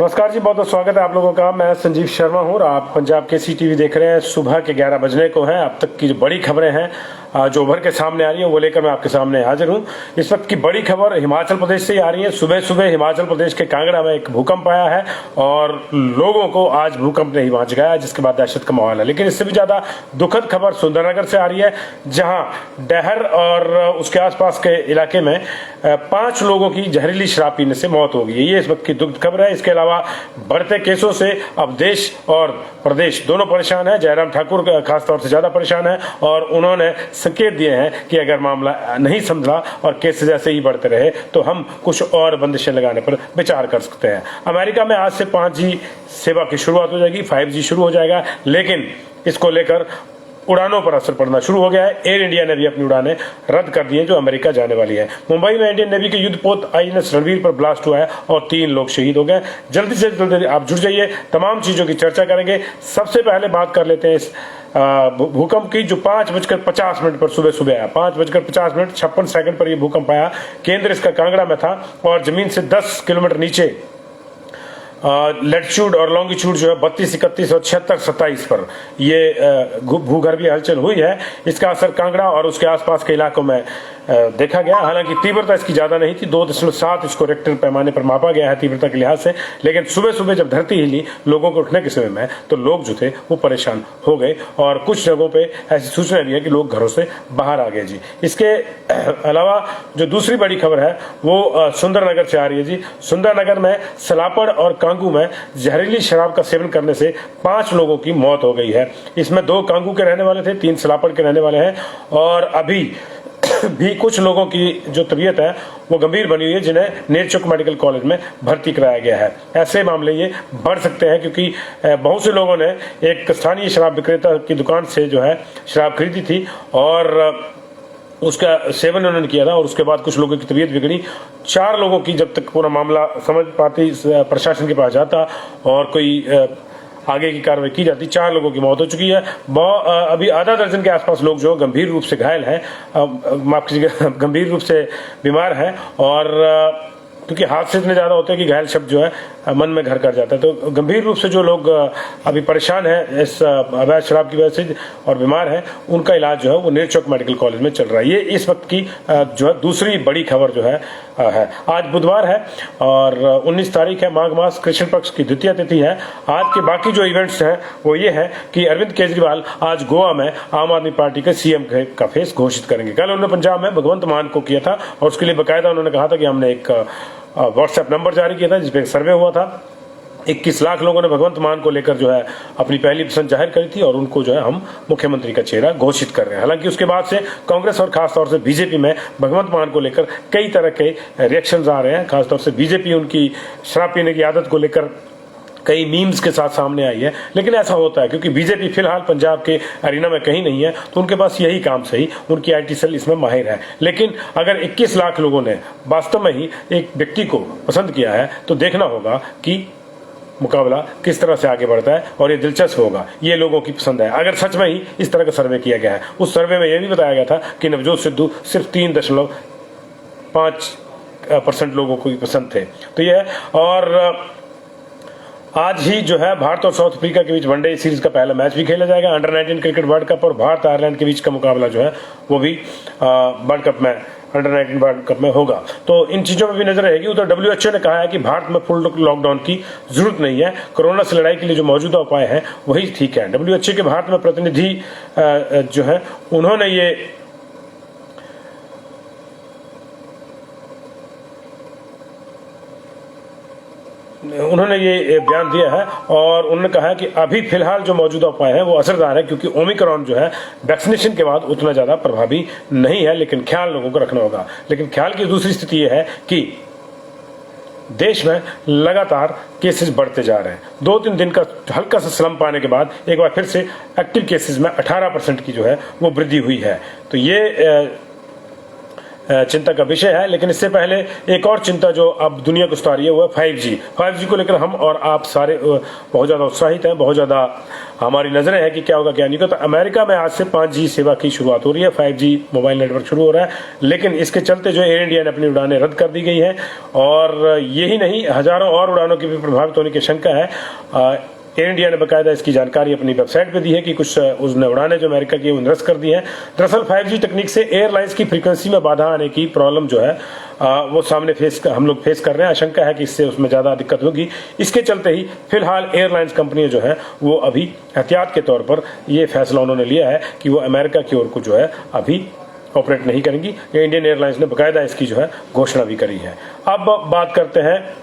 नमस्कार जी, बहुत बहुत स्वागत है आप लोगों का। मैं संजीव शर्मा हूं और आप पंजाब केसरी टीवी देख रहे हैं। सुबह के 11 बजने को हैं। अब तक की जो बड़ी खबरें हैं जो उभर के सामने आ रही हैं वो लेकर मैं आपके सामने हाजिर हूं। इस वक्त की बड़ी खबर हिमाचल प्रदेश से ही आ रही है। सुबह सुबह हिमाचल प्रदेश के कांगड़ा में एक भूकंप आया है और लोगों को आज भूकंप ने ही वहां जगाया, जिसके बाद दहशत का माहौल है। लेकिन इससे भी ज्यादा दुखद खबर सुंदरनगर से आ रही है, जहां डहर और उसके आसपास के इलाके में 5 लोगों की जहरीली शराब पीने से मौत हो गई है। ये इस वक्त की दुखद खबर है। इसके अलावा बढ़ते केसों से अब देश और प्रदेश दोनों परेशान है। जयराम ठाकुर खासतौर से ज्यादा परेशान है और उन्होंने संकेत दिए हैं कि अगर मामला नहीं समझा और केस जैसे ही बढ़ते रहे तो हम कुछ और बंदिशें लगाने पर विचार कर सकते हैं। अमेरिका में आज से 5G सेवा की शुरुआत हो जाएगी, 5G शुरू हो जाएगा, लेकिन इसको लेकर उड़ानों पर असर पड़ना शुरू हो गया है। एयर इंडिया ने भी अपनी उड़ानें रद्द कर दी है जो अमेरिका जाने वाली है। मुंबई में इंडियन नेवी के युद्धपोत INS रणवीर पर ब्लास्ट हुआ है और 3 लोग शहीद हो गए। जल्दी से जल्दी आप जुड़ जाइए, तमाम चीजों की चर्चा करेंगे। सबसे पहले बात कर लेते हैं इस भूकंप की जो 5:50 पर सुबह सुबह आया। 5:50 56 पर यह भूकंप आया। केंद्र इसका कांगड़ा में था और जमीन से 10 किलोमीटर नीचे लेटिट्यूड और लॉन्गिट्यूड जो है 32, 31 और 76, 27 पर ये भूगर्भीय हलचल हुई है। इसका असर कांगड़ा और उसके आसपास के इलाकों में देखा गया। हालांकि तीव्रता इसकी ज्यादा नहीं थी, 2.7 इसको रिक्टर पैमाने पर मापा गया है तीव्रता के लिहाज से। लेकिन सुबह सुबह जब धरती हिली लोगों को उठने के समय में, तो लोग जो थे वो परेशान हो गए और कुछ जगहों पे ऐसी सूचना भी है कि लोग घरों से बाहर आ गए जी। इसके अलावा जो दूसरी बड़ी खबर है वो सुंदरनगर से आ रही है जी। सुंदरनगर में सलापड़ और कांगू में जहरीली शराब का सेवन करने से 5 लोगों की मौत हो गई है। इसमें 2 कांगू के रहने वाले थे, 3 सलापड़ के रहने वाले हैं और अभी भी कुछ लोगों की जो तबीयत है वो गंभीर बनी हुई है, जिन्हें नेरचौक मेडिकल कॉलेज में भर्ती कराया गया है। ऐसे मामले ये बढ़ सकते हैं क्योंकि बहुत से लोगों ने एक स्थानीय शराब विक्रेता की दुकान से जो है शराब खरीदी थी और उसका सेवन उन्होंने किया था और उसके बाद कुछ लोगों की तबीयत बिगड़ी। 4 लोगों की जब तक पूरा मामला समझ पाती प्रशासन के पास जाता और कोई आगे की कार्रवाई की जाती, 4 लोगों की मौत हो चुकी है। अभी आधा दर्जन के आसपास लोग जो गंभीर रूप से घायल हैं, माफ कीजिएगा, गंभीर रूप से बीमार हैं और क्योंकि हादसे इतने ज्यादा होते हैं कि घायल शब्द जो है मन में घर कर जाता है। तो गंभीर रूप से जो लोग अभी परेशान हैं इस अवैध शराब की वजह से और बीमार हैं, उनका इलाज जो है वो नेरचौक मेडिकल कॉलेज में चल रहा है। ये इस वक्त की जो है दूसरी बड़ी खबर जो है आज बुधवार है और 19 तारीख है, माघ मास कृष्ण पक्ष की द्वितीय तिथि है। आज के बाकी जो इवेंट्स हैं वो ये है कि अरविंद केजरीवाल आज गोवा में आम आदमी पार्टी के CM का फेस घोषित करेंगे। कल उन्होंने पंजाब में भगवंत मान को किया था और उसके लिए बाकायदा उन्होंने कहा था कि हमने एक व्हाट्सएप नंबर जारी किया था जिसपे एक सर्वे हुआ था। 21 लाख लोगों ने भगवंत मान को लेकर जो है अपनी पहली पसंद जाहिर करी थी और उनको जो है हम मुख्यमंत्री का चेहरा घोषित कर रहे हैं। हालांकि उसके बाद से कांग्रेस और खासतौर से बीजेपी में भगवंत मान को लेकर कई तरह के रिएक्शंस आ रहे हैं। खासतौर से बीजेपी उनकी शराब पीने की आदत को लेकर कई मीम्स के साथ सामने आई है। लेकिन ऐसा होता है क्योंकि बीजेपी फिलहाल पंजाब के अरीना में कहीं नहीं है, तो उनके पास यही काम सही, उनकी IT सेल इसमें माहिर है। लेकिन अगर 21 लाख लोगों ने वास्तव में ही एक व्यक्ति को पसंद किया है तो देखना होगा कि मुकाबला किस तरह से आगे बढ़ता है और ये दिलचस्प होगा। ये लोगों की पसंद है। अगर सच में ही इस तरह का सर्वे किया गया है, उस सर्वे में यह भी बताया गया था कि नवजोत सिद्धू सिर्फ 3.5% लोगों को पसंद थे। तो यह और आज ही जो है भारत और साउथ अफ्रीका के बीच वनडे सीरीज का पहला मैच भी खेला जाएगा। अंडर-19 क्रिकेट वर्ल्ड कप और भारत आयरलैंड के बीच का मुकाबला जो है वो भी वर्ल्ड कप में अंडर-19 वर्ल्ड कप में होगा। तो इन चीजों पर भी नजर रहेगी। उधर WHO ने कहा है कि भारत में फुल लॉकडाउन की जरूरत नहीं है। कोरोना से लड़ाई के लिए जो मौजूदा उपाय हैं वही ठीक है। WHO के भारत में प्रतिनिधि जो है उन्होंने ये बयान दिया है और उन्होंने कहा है कि अभी फिलहाल जो मौजूदा उपाय है वो असरदार है क्योंकि ओमिक्रॉन जो है वैक्सीनेशन के बाद उतना ज्यादा प्रभावी नहीं है, लेकिन ख्याल लोगों को रखना होगा। लेकिन ख्याल की दूसरी स्थिति यह है कि देश में लगातार केसेस बढ़ते जा रहे हैं। 2-3 दिन का हल्का सा स्लंप आने के बाद एक बार फिर से एक्टिव केसेस में 18% की जो है वो वृद्धि हुई है। तो ये चिंता का विषय है। लेकिन इससे पहले एक और चिंता जो अब दुनिया को सता रही है वो है 5G। 5G को लेकर हम और आप सारे बहुत ज़्यादा उत्साहित हैं, बहुत ज़्यादा हमारी नजरें हैं कि क्या होगा क्या नहीं होगा। तो अमेरिका में आज से 5G सेवा की शुरुआत हो रही है, 5G मोबाइल नेटवर्क शुरू हो रहा है। लेकिन इसके चलते जो एयर इंडिया ने अपनी उड़ानें रद्द कर दी गई हैं और यही नहीं, हजारों और उड़ानों की भी प्रभावित होने की शंका है। एयर इंडिया ने बाकायदा इसकी जानकारी अपनी वेबसाइट पे दी है कि कुछ उसने उड़ानें जो अमेरिका की वो निरस्त कर दी हैं। दरअसल 5G तकनीक से एयरलाइंस की फ्रीक्वेंसी में बाधा आने की प्रॉब्लम जो है वो सामने हम लोग फेस कर रहे हैं। आशंका है कि इससे उसमें ज़्यादा दिक्कत होगी। इसके चलते ही फिलहाल एयरलाइंस कंपनियां जो है वो अभी एहतियात के तौर पर ये फैसला उन्होंने लिया है कि वो अमेरिका की ओर को जो है अभी ऑपरेट नहीं करेंगी। इंडियन एयरलाइंस ने बाकायदा इसकी जो है घोषणा भी करी है। अब बात करते हैं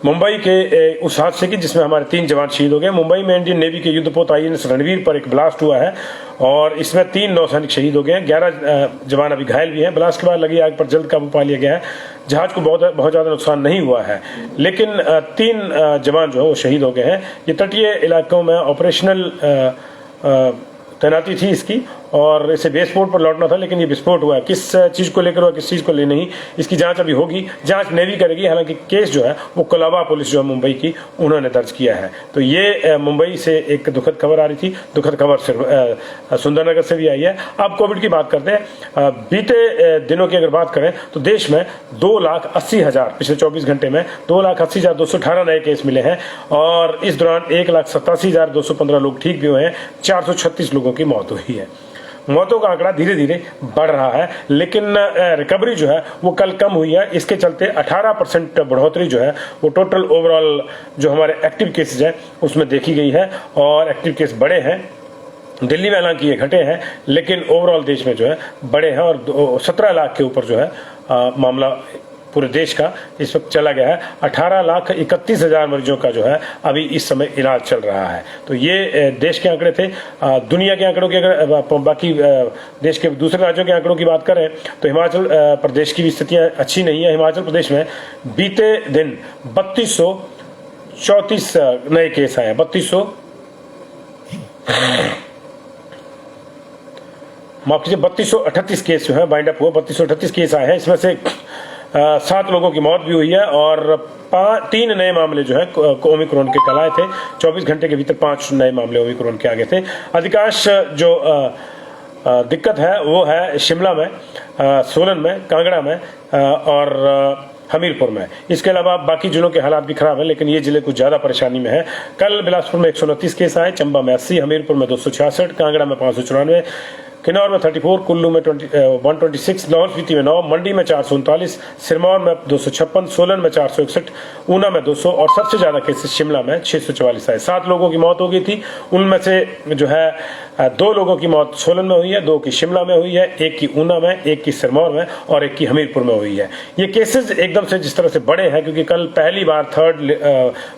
मुंबई के उस हादसे की जिसमें हमारे 3 जवान शहीद हो गए। मुंबई में इंडियन नेवी के युद्धपोत INS रणवीर पर एक ब्लास्ट हुआ है और इसमें 3 नौसैनिक शहीद हो गए हैं, 11 जवान अभी घायल भी हैं। ब्लास्ट के बाद लगी आग पर जल्द काबू पा लिया गया है। जहाज को बहुत ज्यादा नुकसान नहीं हुआ है, लेकिन 3 जवान जो है वो शहीद हो गए हैं। ये तटीय इलाकों में ऑपरेशनल तैनाती थी इसकी और इसे बेसपोर्ट पर लौटना था, लेकिन ये विस्फोट हुआ है। किस चीज को लेकर हुआ, किस चीज को ले नहीं, इसकी जांच अभी होगी। जांच नेवी करेगी। हालांकि केस जो है वो कोलाबा पुलिस जो है मुंबई की उन्होंने दर्ज किया है। तो ये मुंबई से एक दुखद खबर आ रही थी। दुखद खबर सुंदरनगर से भी आई है। अब कोविड की बात करते हैं। बीते दिनों की अगर बात करें तो देश में 2,80,000 पिछले 24 घंटे में 2,80,218 नए केस मिले हैं और इस दौरान 1,87,215 लोग ठीक भी हुए हैं। 436 लोगों की मौत हुई है। मौतों का आंकड़ा धीरे धीरे बढ़ रहा है, लेकिन रिकवरी जो है वो कल कम हुई है। इसके चलते 18% बढ़ोतरी जो है वो टोटल ओवरऑल जो हमारे एक्टिव केसेज है उसमें देखी गई है और एक्टिव केस बढ़े हैं। दिल्ली में हालांकि ये घटे हैं, लेकिन ओवरऑल देश में जो है बढ़े हैं और 17 लाख के ऊपर जो है मामला पूरे देश का इस वक्त चला गया है। 18,31,000 मरीजों का जो है अभी इस समय इलाज चल रहा है। तो ये देश के आंकड़े थे। दुनिया के आंकड़ों की अगर बाकी देश के दूसरे राज्यों के आंकड़ों की बात करें तो हिमाचल प्रदेश की भी स्थितियां अच्छी नहीं है। हिमाचल प्रदेश में बीते दिन 3234 नए केस आए हैं। 3238 केस जो है बाइंड अप हुआ। 3238 केस आए हैं। इसमें से 7 लोगों की मौत भी हुई है और 3 नए मामले जो है ओमिक्रॉन के कल आए थे। 24 घंटे के भीतर 5 नए मामले ओमिक्रॉन के आगे थे। अधिकांश जो दिक्कत है वो है शिमला में, सोलन में, कांगड़ा में और हमीरपुर में। इसके अलावा बाकी जिलों के हालात भी खराब है, लेकिन ये जिले कुछ ज्यादा परेशानी में है। कल बिलासपुर में 129 केस आए, चंबा में 80, हमीरपुर में 266, कांगड़ा में 594, किन्नौर में 34, कुल्लू में 126, लाहौल स्पीति में 9, मंडी में 439, सिरमौर में 256, सोलन में 461, ऊना में 200 और सबसे ज्यादा केसेस शिमला में 644 आए। 7 लोगों की मौत हो गई थी। उनमें से जो है 2 लोगों की मौत सोलन में हुई है, 2 की शिमला में हुई है, 1 की ऊना में, 1 की सिरमौर में और 1 की हमीरपुर में हुई है। ये केसेस एकदम से जिस तरह से बढ़े हैं क्योंकि कल पहली बार 3rd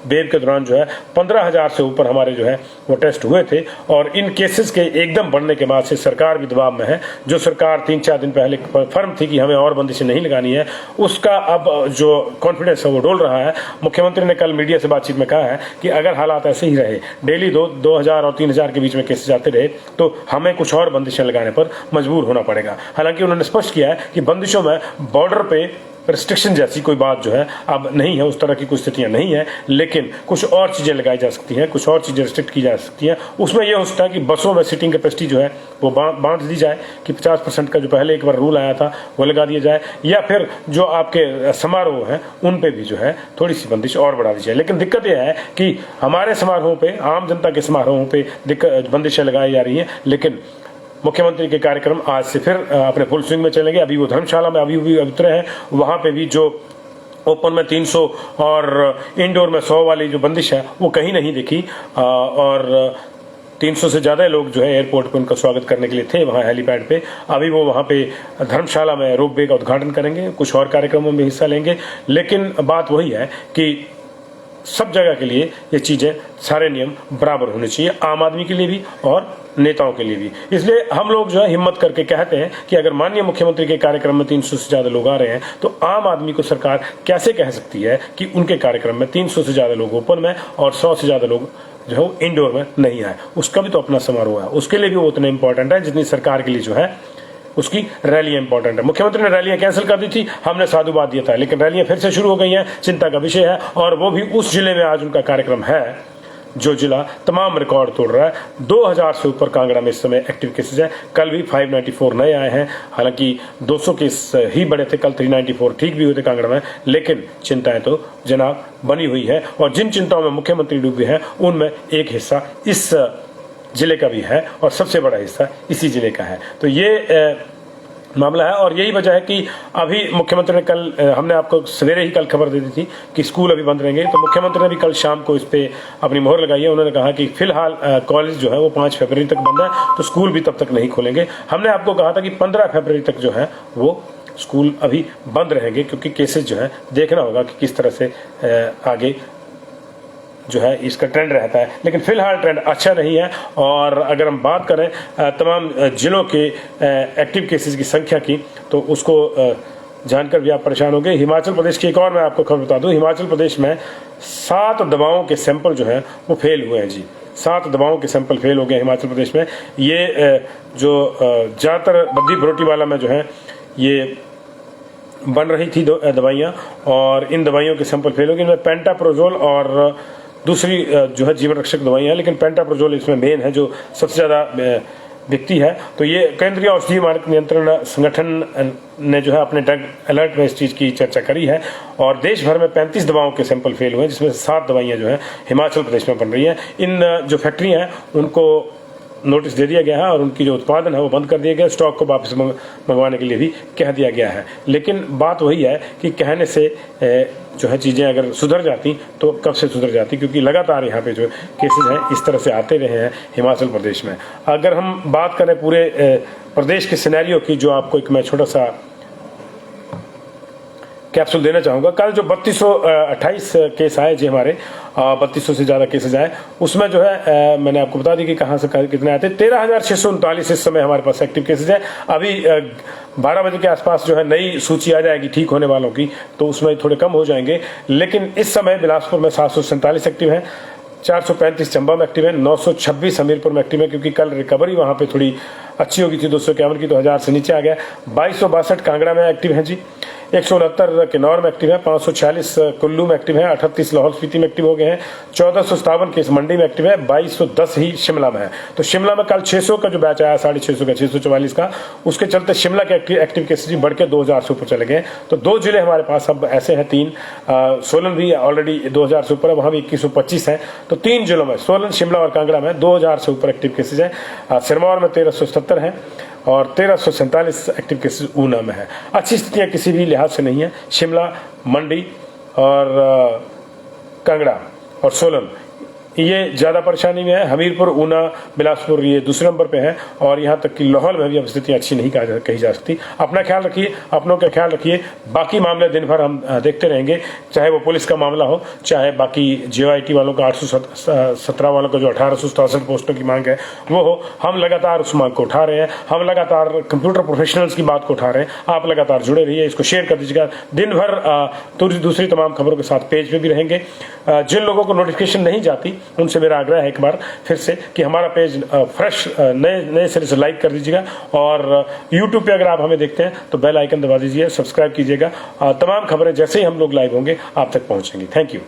वेव के दौरान जो है 15,000 से ऊपर हमारे जो है वो टेस्ट हुए थे और इन केसेस के एकदम बढ़ने के बाद से सरकार भी दबाव में है। जो सरकार 3-4 दिन पहले फर्म थी कि हमें और बंदिशें नहीं लगानी है, उसका अब जो कॉन्फिडेंस है वो डोल रहा है। मुख्यमंत्री ने कल मीडिया से बातचीत में कहा है कि अगर हालात ऐसे ही रहे, डेली 2,000 और 3,000 के बीच में केसेस आते रहे, तो हमें कुछ और बंदिशें लगाने पर मजबूर होना पड़ेगा। हालांकि उन्होंने स्पष्ट किया है कि बंदिशों में बॉर्डर पे रिस्ट्रिक्शन जैसी कोई बात जो है अब नहीं है, उस तरह की कुछ स्थितियां नहीं है, लेकिन कुछ और चीजें लगाई जा सकती हैं, कुछ और चीजें रिस्ट्रिक्ट की जा सकती हैं। उसमें यह हो सकता है कि बसों में सीटिंग कैपेसिटी जो है वो बांट दी जाए कि 50% का जो पहले एक बार रूल आया था वो लगा दिया जाए, या फिर जो आपके समारोह हैं उन पे भी जो है थोड़ी सी बंदिश और बढ़ा दी जाए। लेकिन दिक्कत यह है कि हमारे समारोहों पे, आम जनता के समारोहों पे बंदिशें लगाई जा रही हैं, लेकिन मुख्यमंत्री के कार्यक्रम आज से फिर अपने फुल स्विंग में चलेंगे। अभी वो धर्मशाला में अभी भी उतरे हैं, वहां पे भी जो ओपन में 300 और इंडोर में 100 वाली जो बंदिश है वो कहीं नहीं दिखी और 300 से ज्यादा लोग जो है एयरपोर्ट पे उनका स्वागत करने के लिए थे वहां हेलीपैड पे। अभी वो वहां पे धर्मशाला में रोप वे का उद्घाटन करेंगे, कुछ और कार्यक्रमों में हिस्सा लेंगे। लेकिन बात वही है कि सब जगह के लिए ये चीज़ें, सारे नियम बराबर होने चाहिए, आम आदमी के लिए भी और नेताओं के लिए भी। इसलिए हम लोग जो है हिम्मत करके कहते हैं कि अगर माननीय मुख्यमंत्री के कार्यक्रम में 300 से ज़्यादा लोग आ रहे हैं तो आम आदमी को सरकार कैसे कह सकती है कि उनके कार्यक्रम में 300 से ज़्यादा लोग ओपन में और 100 से ज़्यादा लोग जो है इंडोर में नहीं आए। उसका भी तो अपना समारोह है, उसके लिए भी वो उतना इंपॉर्टेंट है जितनी सरकार के लिए जो है उसकी रैलियां इंपॉर्टेंट है। मुख्यमंत्री ने रैलियां कैंसिल कर दी थी, हमने साधुवाद दिया था, लेकिन रैलियां फिर से शुरू हो गई हैं, चिंता का विषय है। और वो भी उस जिले में आज उनका कार्यक्रम है जो जिला तमाम रिकॉर्ड तोड़ रहा है। 2000 से ऊपर कांगड़ा में इस समय एक्टिव केसेज है। कल भी 594 नए आए हैं, हालांकि 200 केस ही बड़े थे, कल 394 ठीक भी हुए थे कांगड़ा में, लेकिन चिंताएं तो जनाब बनी हुई है। और जिन चिंताओं में मुख्यमंत्री डूबे हैं उनमें एक हिस्सा इस जिले का भी है और सबसे बड़ा हिस्सा इसी जिले का है। तो ये मामला है और यही वजह है कि अभी मुख्यमंत्री ने कल, हमने आपको सवेरे ही कल खबर दे दी थी कि स्कूल अभी बंद रहेंगे, तो मुख्यमंत्री ने भी कल शाम को इस पे अपनी मोहर लगाई है। उन्होंने कहा कि फिलहाल कॉलेज जो है वो 5 फरवरी तक बंद है, तो स्कूल भी तब तक नहीं खोलेंगे। हमने आपको कहा था कि 15 फरवरी तक जो है वो स्कूल अभी बंद रहेंगे, क्योंकि केसेज जो है देखना होगा कि किस तरह से आगे जो है इसका ट्रेंड रहता है। लेकिन फिलहाल ट्रेंड अच्छा नहीं है। और अगर हम बात करें तमाम जिलों के एक्टिव केसेस की संख्या की, तो उसको जानकर भी आप परेशान होंगे। हिमाचल प्रदेश की एक और मैं आपको खबर बता दूं, हिमाचल प्रदेश में 7 दवाओं के सैंपल जो है वो फेल हुए हैं जी। 7 दवाओं के सैंपल फेल हो गए हिमाचल प्रदेश में। ये जो ज़्यादातर बद्दी बरोटीवाला में जो है ये बन रही थी दवाइयाँ, और इन दवाइयों के सैंपल फेल हो गए। इनमें पेंटाप्रोजोल और दूसरी जो है जीवन रक्षक दवाइयाँ हैं, लेकिन पेंटाप्रोजोल इसमें मेन है जो सबसे ज़्यादा बिकती है। तो ये केंद्रीय औषधि मानक नियंत्रण संगठन ने जो है अपने ड्रग अलर्ट में इस चीज़ की चर्चा करी है, और देश भर में 35 दवाओं के सैंपल फेल हुए हैं, जिसमें से 7 दवाइयाँ जो है हिमाचल प्रदेश में बन रही हैं। इन जो फैक्ट्री हैं उनको नोटिस दे दिया गया है और उनकी जो उत्पादन है वो बंद कर दिया गया, स्टॉक को वापस मंगवाने के लिए भी कह दिया गया है। लेकिन बात वही है कि कहने से जो है चीज़ें अगर सुधर जाती तो कब से सुधर जाती, क्योंकि लगातार यहाँ पे जो केसेज हैं इस तरह से आते रहे हैं हिमाचल प्रदेश में। अगर हम बात करें पूरे प्रदेश के सिनेरियो की, जो आपको एक मैं छोटा सा कैप्सूल देना चाहूँगा। कल जो 3228 केस आए जी हमारे, 3200 से ज़्यादा केसेज आए, उसमें जो है मैंने आपको बता दी कि कहाँ से कितने आए थे। 13,639 इस समय हमारे पास एक्टिव केसेज है। अभी 12 बजे के आसपास जो है नई सूची आ जाएगी ठीक होने वालों की, तो उसमें थोड़े कम हो जाएंगे। लेकिन इस समय बिलासपुर में 747 एक्टिव हैं, 435 चंबा में एक्टिव है, 926 हमीरपुर में एक्टिव है, क्योंकि कल रिकवरी वहाँ पे थोड़ी अच्छी हो गई थी 251 की, तो 1000 से नीचे आ गया। 2262 कांगड़ा में एक्टिव है जी, 169 किन्नौर में एक्टिव है, 546 कुल्लू में एक्टिव है, 38 लाहौल स्पीति में एक्टिव हो गए हैं, 1457 केस मंडी में एक्टिव है, 2210 ही शिमला में है। तो शिमला में कल 600 का जो बैच आया, 650 का, 644 का, उसके चलते शिमला के एक्टिव केसेज बढ़ के 2000 से ऊपर चले गए। तो 2 जिले हमारे पास अब ऐसे हैं, 3 सोलन भी ऑलरेडी 2000 से ऊपर है, वहाँ भी 2125 है। तो 3 जिलों में, सोलन, शिमला और कांगड़ा में 2000 से ऊपर एक्टिव केसेज है। सिरमौर में 1370 है और 1347 एक्टिव केसेज ऊना में है। अच्छी स्थितियाँ किसी भी लिहाज से नहीं है। शिमला, मंडी और कांगड़ा और सोलन ये ज़्यादा परेशानी में है। हमीरपुर, ऊना, बिलासपुर ये दूसरे नंबर पे है, और यहाँ तक कि लाहौल में भी अब स्थिति अच्छी नहीं कही जा सकती। अपना ख्याल रखिए, अपनों का ख्याल रखिए। बाकी मामले दिन भर हम देखते रहेंगे, चाहे वो पुलिस का मामला हो, चाहे बाकी JYT वालों का 817 वालों का जो 1867 पोस्टों की मांग है वो हो। हम लगातार उस मांग को उठा रहे हैं, हम लगातार कंप्यूटर प्रोफेशनल्स की बात को उठा रहे हैं। आप लगातार जुड़े रहिए, इसको शेयर कर दीजिएगा। दिन भर दूसरी तमाम खबरों के साथ पेज पे भी रहेंगे। जिन लोगों को नोटिफिकेशन नहीं जाती उनसे मेरा आग्रह है एक बार फिर से कि हमारा पेज फ्रेश नए सिरे से लाइक कर दीजिएगा, और YouTube पे अगर आप हमें देखते हैं तो बेल आइकन दबा दीजिए, सब्सक्राइब कीजिएगा। तमाम खबरें जैसे ही हम लोग लाइव होंगे आप तक पहुंचेंगी। Thank you.